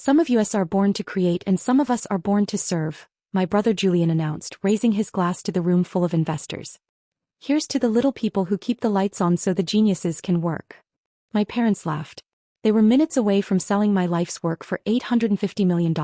Some of us are born to create and some of us are born to serve, my brother Julian announced, raising his glass to the room full of investors. Here's to the little people who keep the lights on so the geniuses can work. My parents laughed. They were minutes away from selling my life's work for $850 million,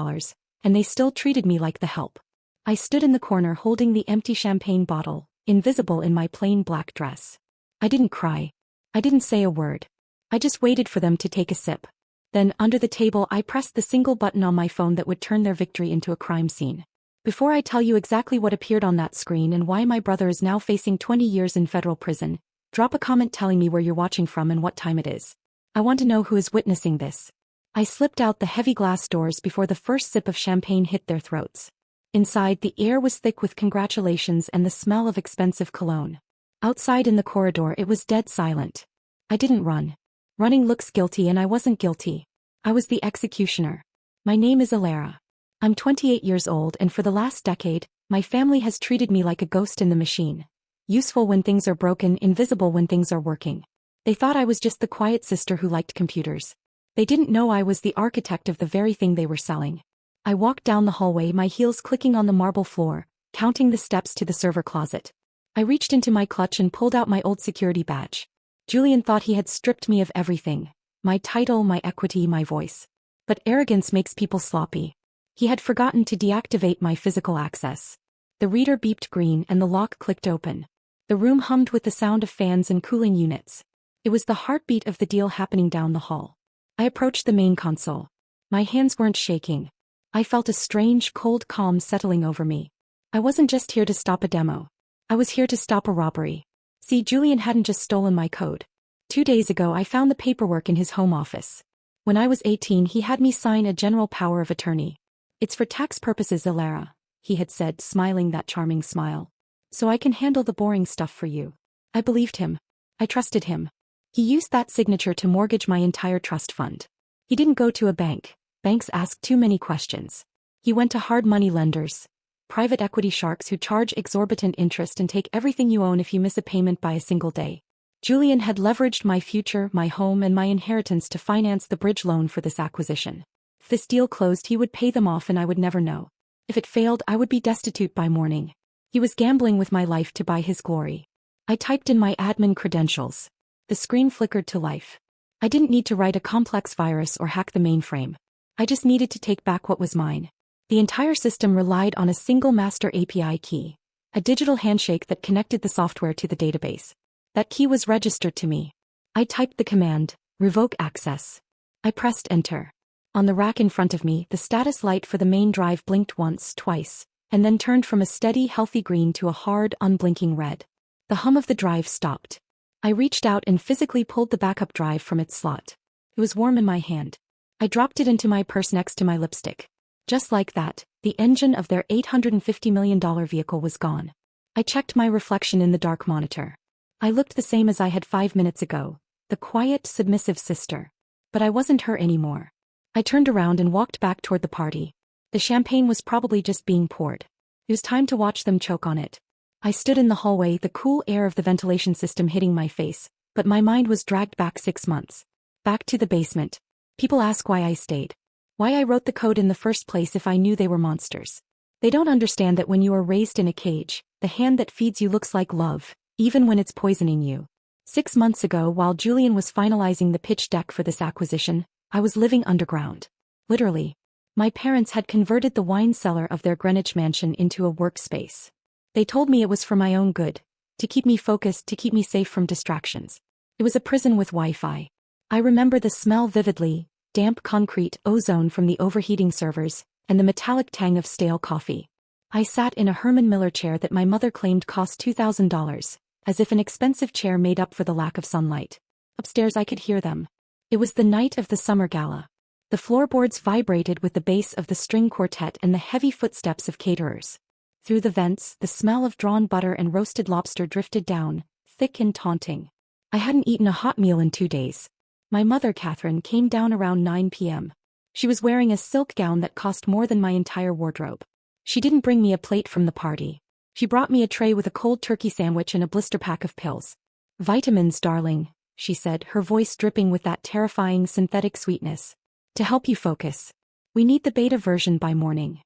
and they still treated me like the help. I stood in the corner holding the empty champagne bottle, invisible in my plain black dress. I didn't cry. I didn't say a word. I just waited for them to take a sip. Then, under the table, I pressed the single button on my phone that would turn their victory into a crime scene. Before I tell you exactly what appeared on that screen and why my brother is now facing 20 years in federal prison, drop a comment telling me where you're watching from and what time it is. I want to know who is witnessing this. I slipped out the heavy glass doors before the first sip of champagne hit their throats. Inside, the air was thick with congratulations and the smell of expensive cologne. Outside in the corridor, it was dead silent. I didn't run. Running looks guilty and I wasn't guilty. I was the executioner. My name is Alara. I'm 28 years old and for the last decade, my family has treated me like a ghost in the machine. Useful when things are broken, invisible when things are working. They thought I was just the quiet sister who liked computers. They didn't know I was the architect of the very thing they were selling. I walked down the hallway, my heels clicking on the marble floor, counting the steps to the server closet. I reached into my clutch and pulled out my old security badge. Julian thought he had stripped me of everything. My title, my equity, my voice. But arrogance makes people sloppy. He had forgotten to deactivate my physical access. The reader beeped green and the lock clicked open. The room hummed with the sound of fans and cooling units. It was the heartbeat of the deal happening down the hall. I approached the main console. My hands weren't shaking. I felt a strange, cold calm settling over me. I wasn't just here to stop a demo. I was here to stop a robbery. See, Julian hadn't just stolen my code. 2 days ago I found the paperwork in his home office. When I was 18 he had me sign a general power of attorney. It's for tax purposes, Alara, he had said, smiling that charming smile. So I can handle the boring stuff for you. I believed him. I trusted him. He used that signature to mortgage my entire trust fund. He didn't go to a bank. Banks ask too many questions. He went to hard money lenders. Private equity sharks who charge exorbitant interest and take everything you own if you miss a payment by a single day. Julian had leveraged my future, my home and my inheritance to finance the bridge loan for this acquisition. If this deal closed he would pay them off and I would never know. If it failed I would be destitute by morning. He was gambling with my life to buy his glory. I typed in my admin credentials. The screen flickered to life. I didn't need to write a complex virus or hack the mainframe. I just needed to take back what was mine. The entire system relied on a single master API key, a digital handshake that connected the software to the database. That key was registered to me. I typed the command, revoke access. I pressed enter. On the rack in front of me, the status light for the main drive blinked once, twice, and then turned from a steady, healthy green to a hard, unblinking red. The hum of the drive stopped. I reached out and physically pulled the backup drive from its slot. It was warm in my hand. I dropped it into my purse next to my lipstick. Just like that, the engine of their $850 million vehicle was gone. I checked my reflection in the dark monitor. I looked the same as I had 5 minutes ago, the quiet, submissive sister. But I wasn't her anymore. I turned around and walked back toward the party. The champagne was probably just being poured. It was time to watch them choke on it. I stood in the hallway, the cool air of the ventilation system hitting my face, but my mind was dragged back 6 months. Back to the basement. People ask why I stayed. Why I wrote the code in the first place if I knew they were monsters. They don't understand that when you are raised in a cage, the hand that feeds you looks like love, even when it's poisoning you. 6 months ago, while Julian was finalizing the pitch deck for this acquisition, I was living underground. Literally. My parents had converted the wine cellar of their Greenwich mansion into a workspace. They told me it was for my own good, to keep me focused, to keep me safe from distractions. It was a prison with Wi-Fi. I remember the smell vividly, damp concrete, ozone from the overheating servers, and the metallic tang of stale coffee. I sat in a Herman Miller chair that my mother claimed cost $2,000, as if an expensive chair made up for the lack of sunlight. Upstairs I could hear them. It was the night of the summer gala. The floorboards vibrated with the bass of the string quartet and the heavy footsteps of caterers. Through the vents, the smell of drawn butter and roasted lobster drifted down, thick and taunting. I hadn't eaten a hot meal in 2 days. My mother, Catherine, came down around 9 p.m. She was wearing a silk gown that cost more than my entire wardrobe. She didn't bring me a plate from the party. She brought me a tray with a cold turkey sandwich and a blister pack of pills. "Vitamins, darling," she said, her voice dripping with that terrifying synthetic sweetness. "To help you focus. We need the beta version by morning.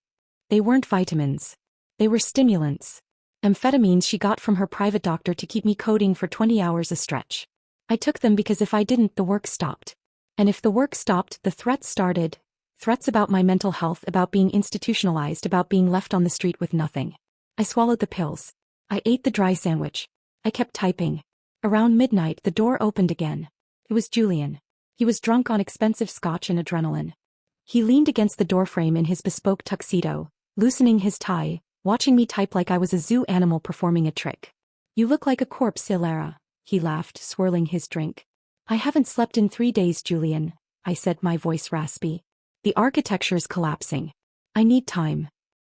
They weren't vitamins. They were stimulants. Amphetamines she got from her private doctor to keep me coding for 20 hours a stretch. I took them because if I didn't, the work stopped. And if the work stopped, the threats started. Threats about my mental health, about being institutionalized, about being left on the street with nothing. I swallowed the pills. I ate the dry sandwich. I kept typing. Around midnight, the door opened again. It was Julian. He was drunk on expensive scotch and adrenaline. He leaned against the doorframe in his bespoke tuxedo, loosening his tie, watching me type like I was a zoo animal performing a trick. "You look like a corpse, Ilara," he laughed, swirling his drink. "I haven't slept in 3 days, Julian," I said, my voice raspy. "The architecture's collapsing. I need time."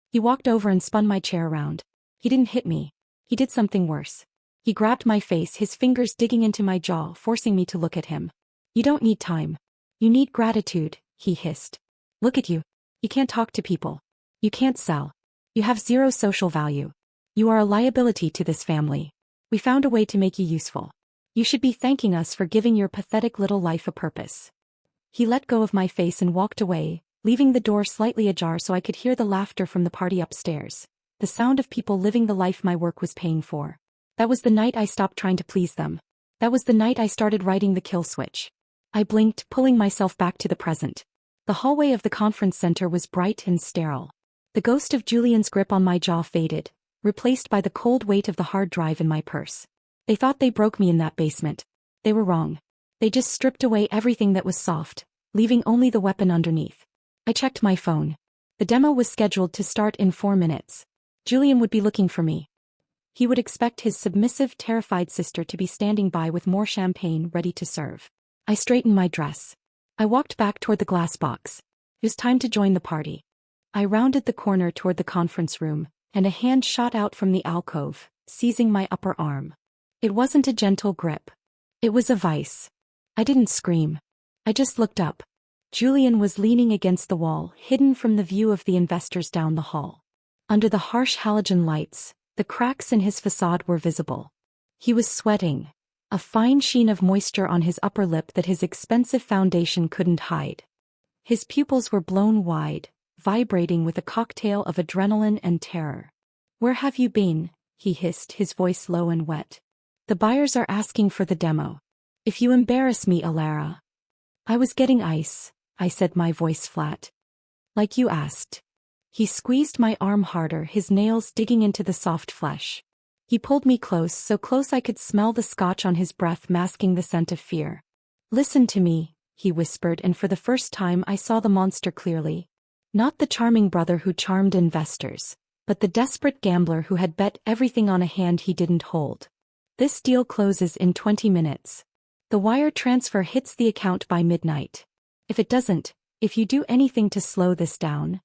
He walked over and spun my chair around. He didn't hit me. He did something worse. He grabbed my face, his fingers digging into my jaw, forcing me to look at him. "You don't need time. You need gratitude," he hissed. "Look at you. You can't talk to people. You can't sell. You have zero social value. You are a liability to this family. We found a way to make you useful. You should be thanking us for giving your pathetic little life a purpose." He let go of my face and walked away, leaving the door slightly ajar so I could hear the laughter from the party upstairs, the sound of people living the life my work was paying for. That was the night I stopped trying to please them. That was the night I started writing the kill switch. I blinked, pulling myself back to the present. The hallway of the conference center was bright and sterile. The ghost of Julian's grip on my jaw faded, replaced by the cold weight of the hard drive in my purse. They thought they broke me in that basement. They were wrong. They just stripped away everything that was soft, leaving only the weapon underneath. I checked my phone. The demo was scheduled to start in 4 minutes. Julian would be looking for me. He would expect his submissive, terrified sister to be standing by with more champagne ready to serve. I straightened my dress. I walked back toward the glass box. It was time to join the party. I rounded the corner toward the conference room, and a hand shot out from the alcove, seizing my upper arm. It wasn't a gentle grip. It was a vice. I didn't scream. I just looked up. Julian was leaning against the wall, hidden from the view of the investors down the hall. Under the harsh halogen lights, the cracks in his facade were visible. He was sweating, a fine sheen of moisture on his upper lip that his expensive foundation couldn't hide. His pupils were blown wide, vibrating with a cocktail of adrenaline and terror. "Where have you been?" he hissed, his voice low and wet. "The buyers are asking for the demo. If you embarrass me, Ilara." "I was getting ice," I said, my voice flat. "Like you asked." He squeezed my arm harder, his nails digging into the soft flesh. He pulled me close, so close I could smell the scotch on his breath, masking the scent of fear. "Listen to me," he whispered, and for the first time I saw the monster clearly. Not the charming brother who charmed investors, but the desperate gambler who had bet everything on a hand he didn't hold. "This deal closes in 20 minutes. The wire transfer hits the account by midnight. If it doesn't, if you do anything to slow this down..."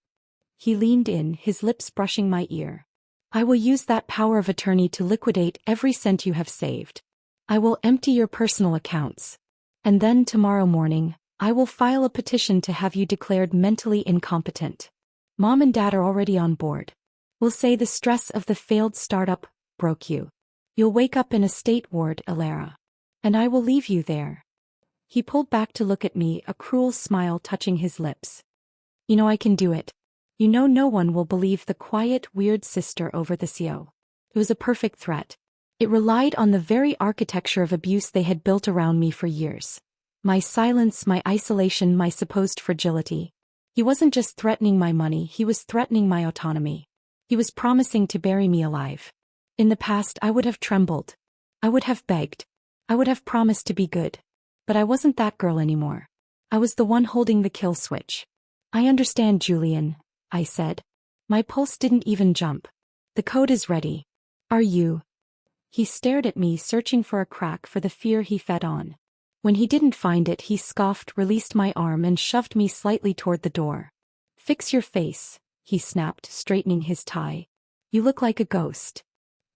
He leaned in, his lips brushing my ear. "I will use that power of attorney to liquidate every cent you have saved. I will empty your personal accounts. And then tomorrow morning, I will file a petition to have you declared mentally incompetent. Mom and Dad are already on board. We'll say the stress of the failed startup broke you. You'll wake up in a state ward, Ilara. And I will leave you there." He pulled back to look at me, a cruel smile touching his lips. "You know I can do it. You know no one will believe the quiet, weird sister over the CO." It was a perfect threat. It relied on the very architecture of abuse they had built around me for years. My silence, my isolation, my supposed fragility. He wasn't just threatening my money, he was threatening my autonomy. He was promising to bury me alive. In the past I would have trembled. I would have begged. I would have promised to be good. But I wasn't that girl anymore. I was the one holding the kill switch. "I understand, Julian," I said. My pulse didn't even jump. "The code is ready. Are you?" He stared at me, searching for a crack for the fear he fed on. When he didn't find it, he scoffed, released my arm, and shoved me slightly toward the door. "Fix your face," he snapped, straightening his tie. "You look like a ghost."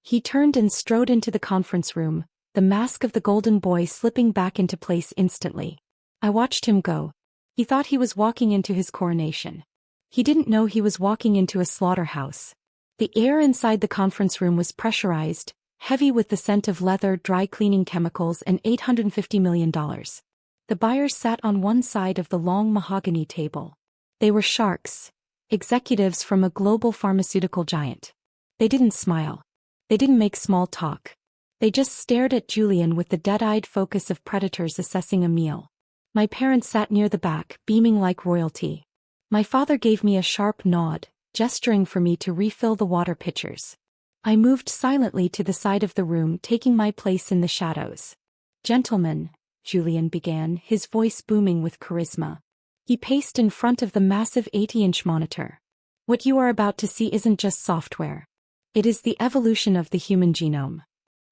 He turned and strode into the conference room, the mask of the golden boy slipping back into place instantly. I watched him go. He thought he was walking into his coronation. He didn't know he was walking into a slaughterhouse. The air inside the conference room was pressurized, heavy with the scent of leather, dry cleaning chemicals, and $850 million. The buyers sat on one side of the long mahogany table. They were sharks, executives from a global pharmaceutical giant. They didn't smile. They didn't make small talk. They just stared at Julian with the dead-eyed focus of predators assessing a meal. My parents sat near the back, beaming like royalty. My father gave me a sharp nod, gesturing for me to refill the water pitchers. I moved silently to the side of the room, taking my place in the shadows. "Gentlemen," Julian began, his voice booming with charisma. He paced in front of the massive 80-inch monitor. "What you are about to see isn't just software. It is the evolution of the human genome."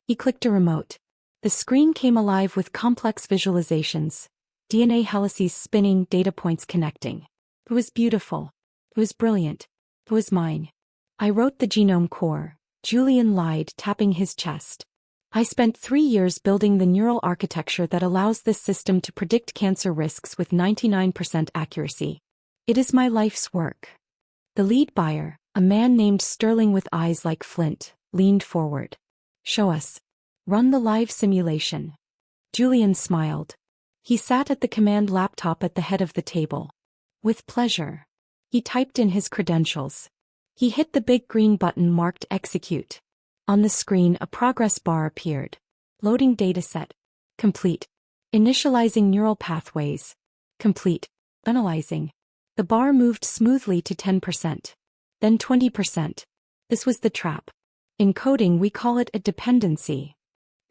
He clicked a remote. The screen came alive with complex visualizations, DNA helices spinning, data points connecting. It was beautiful. It was brilliant. It was mine. "I wrote the genome core," Julian lied, tapping his chest. "I spent 3 years building the neural architecture that allows this system to predict cancer risks with 99% accuracy. It is my life's work." The lead buyer, a man named Sterling with eyes like flint, leaned forward. "Show us. Run the live simulation." Julian smiled. He sat at the command laptop at the head of the table. "With pleasure." He typed in his credentials. He hit the big green button marked Execute. On the screen, a progress bar appeared. Loading dataset. Complete. Initializing neural pathways. Complete. Analyzing. The bar moved smoothly to 10%. Then 20%. This was the trap. In coding, we call it a dependency.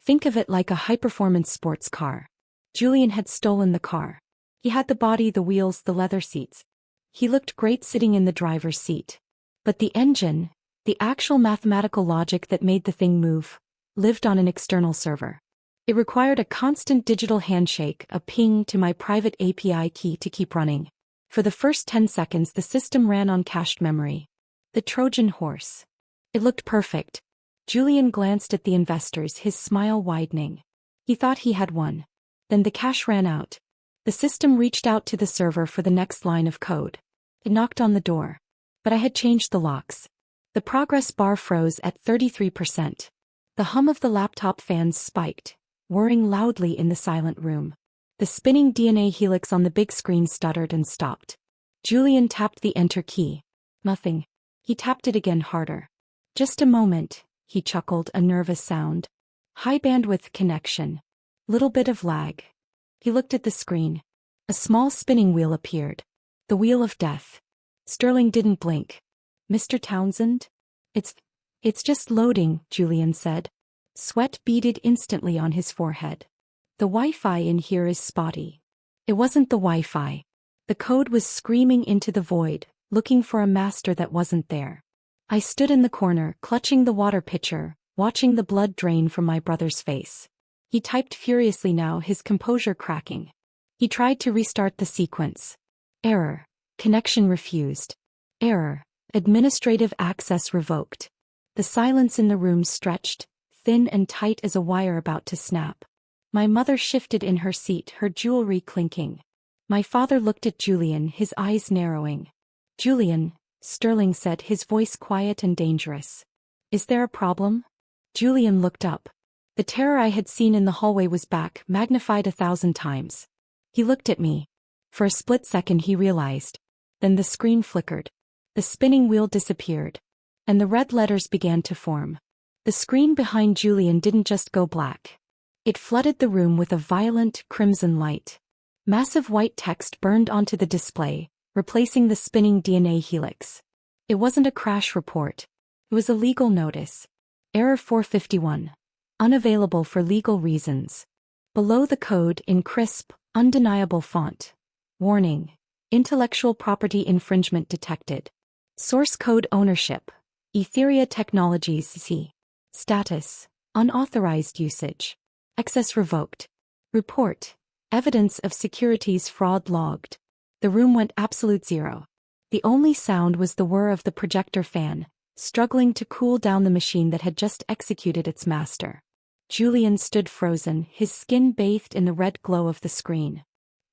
Think of it like a high-performance sports car. Julian had stolen the car. He had the body, the wheels, the leather seats. He looked great sitting in the driver's seat. But the engine, the actual mathematical logic that made the thing move, lived on an external server. It required a constant digital handshake, a ping to my private API key to keep running. For the first 10 seconds, the system ran on cached memory. The Trojan horse. It looked perfect. Julian glanced at the investors, his smile widening. He thought he had won. Then the cache ran out. The system reached out to the server for the next line of code. It knocked on the door. But I had changed the locks. The progress bar froze at 33%. The hum of the laptop fans spiked, whirring loudly in the silent room. The spinning DNA helix on the big screen stuttered and stopped. Julian tapped the enter key. Nothing. He tapped it again harder. "Just a moment," he chuckled, a nervous sound. "High bandwidth connection. Little bit of lag." He looked at the screen. A small spinning wheel appeared. The wheel of death. Sterling didn't blink. "Mr. Townsend?" It's just loading," Julian said. Sweat beaded instantly on his forehead. "The Wi-Fi in here is spotty." It wasn't the Wi-Fi. The code was screaming into the void, looking for a master that wasn't there. I stood in the corner, clutching the water pitcher, watching the blood drain from my brother's face. He typed furiously now, his composure cracking. He tried to restart the sequence. Error. Connection refused. Error. Administrative access revoked. The silence in the room stretched, thin and tight as a wire about to snap. My mother shifted in her seat, her jewelry clinking. My father looked at Julian, his eyes narrowing. "Julian," Sterling said, his voice quiet and dangerous. "Is there a problem?" Julian looked up. The terror I had seen in the hallway was back, magnified 1,000 times. He looked at me. For a split second he realized. Then the screen flickered. The spinning wheel disappeared. And the red letters began to form. The screen behind Julian didn't just go black. It flooded the room with a violent, crimson light. Massive white text burned onto the display, replacing the spinning DNA helix. It wasn't a crash report. It was a legal notice. Error 451. Unavailable for legal reasons. Below the code, in crisp, undeniable font. Warning. Intellectual property infringement detected. Source code ownership. Etheria Technologies C. Status. Unauthorized usage. Access revoked. Report. Evidence of securities fraud logged. The room went absolute zero. The only sound was the whir of the projector fan, struggling to cool down the machine that had just executed its master. Julian stood frozen, his skin bathed in the red glow of the screen.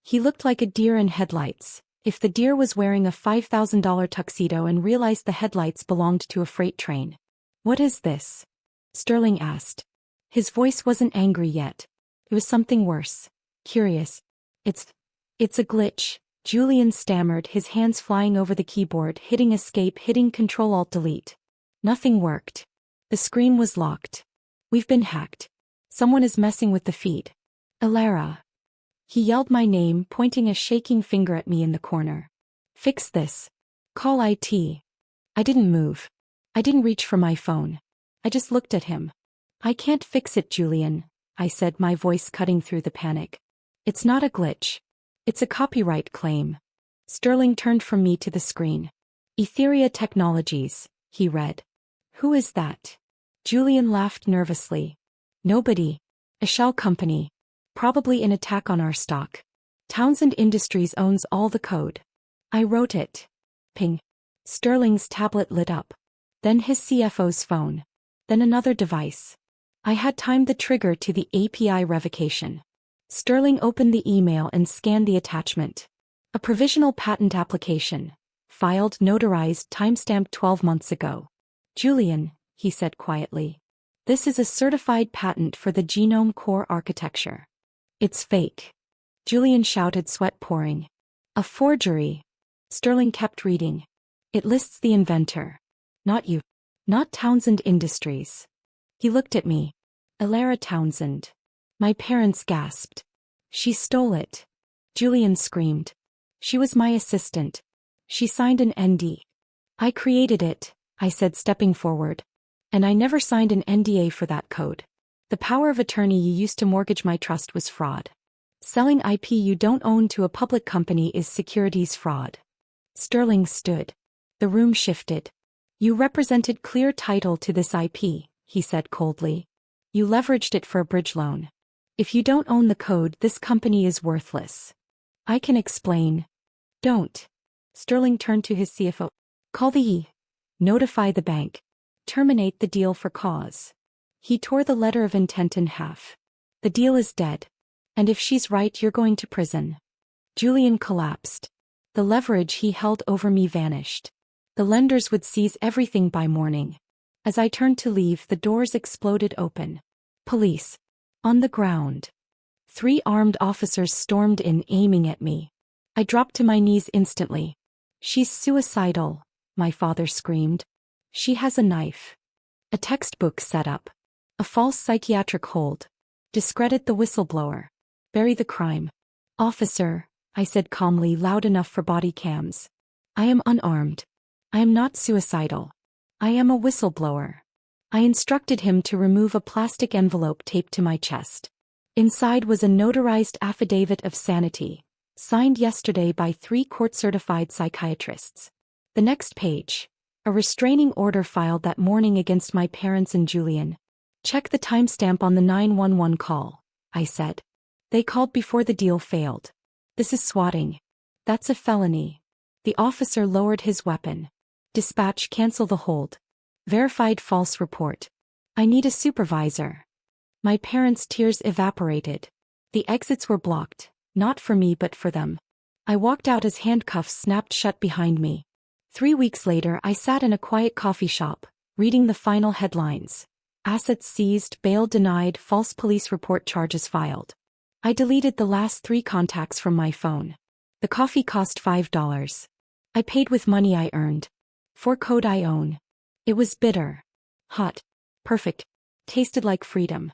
He looked like a deer in headlights. If the deer was wearing a $5,000 tuxedo and realized the headlights belonged to a freight train. "What is this?" Sterling asked. His voice wasn't angry yet. It was something worse. Curious. It's a glitch," Julian stammered, his hands flying over the keyboard, hitting escape, hitting Control-Alt-Delete. Nothing worked. The screen was locked. We've been hacked. Someone is messing with the feed. Alara. He yelled my name, pointing a shaking finger at me in the corner. Fix this. Call IT. I didn't move. I didn't reach for my phone. I just looked at him. I can't fix it, Julian, I said, my voice cutting through the panic. It's not a glitch. It's a copyright claim. Sterling turned from me to the screen. Etheria Technologies, he read. Who is that? Julian laughed nervously. Nobody. A shell company. Probably an attack on our stock. Townsend Industries owns all the code. I wrote it. Ping. Sterling's tablet lit up. Then his CFO's phone. Then another device. I had timed the trigger to the API revocation. Sterling opened the email and scanned the attachment. A provisional patent application. Filed, notarized, timestamped 12 months ago. Julian, he said quietly. This is a certified patent for the genome core architecture. It's fake. Julian shouted, sweat pouring. A forgery. Sterling kept reading. It lists the inventor. Not you. Not Townsend Industries. He looked at me. Alara Townsend. My parents gasped. She stole it. Julian screamed. She was my assistant. She signed an ND. I created it, I said, stepping forward. And I never signed an NDA for that code. The power of attorney you used to mortgage my trust was fraud. Selling IP you don't own to a public company is securities fraud. Sterling stood. The room shifted. You represented clear title to this IP, he said coldly. You leveraged it for a bridge loan. If you don't own the code, this company is worthless. I can explain. Don't. Sterling turned to his CFO. Call the E. Notify the bank. Terminate the deal for cause. He tore the letter of intent in half. The deal is dead. And if she's right, you're going to prison. Julian collapsed. The leverage he held over me vanished. The lenders would seize everything by morning. As I turned to leave, the doors exploded open. Police. On the ground. 3 armed officers stormed in, aiming at me. I dropped to my knees instantly. She's suicidal, my father screamed. She has a knife. A textbook setup. A false psychiatric hold. Discredit the whistleblower. Bury the crime. Officer, I said calmly, loud enough for body cams. I am unarmed. I am not suicidal. I am a whistleblower. I instructed him to remove a plastic envelope taped to my chest. Inside was a notarized affidavit of sanity, signed yesterday by 3 court-certified psychiatrists. The next page. A restraining order filed that morning against my parents and Julian. Check the timestamp on the 911 call, I said. They called before the deal failed. This is swatting. That's a felony. The officer lowered his weapon. Dispatch, cancel the hold. Verified false report. I need a supervisor. My parents' tears evaporated. The exits were blocked, not for me but for them. I walked out as handcuffs snapped shut behind me. 3 weeks later, I sat in a quiet coffee shop, reading the final headlines. Assets seized, bail denied, false police report, charges filed. I deleted the last 3 contacts from my phone. The coffee cost $5. I paid with money I earned. For code I own. It was bitter. Hot. Perfect. Tasted like freedom.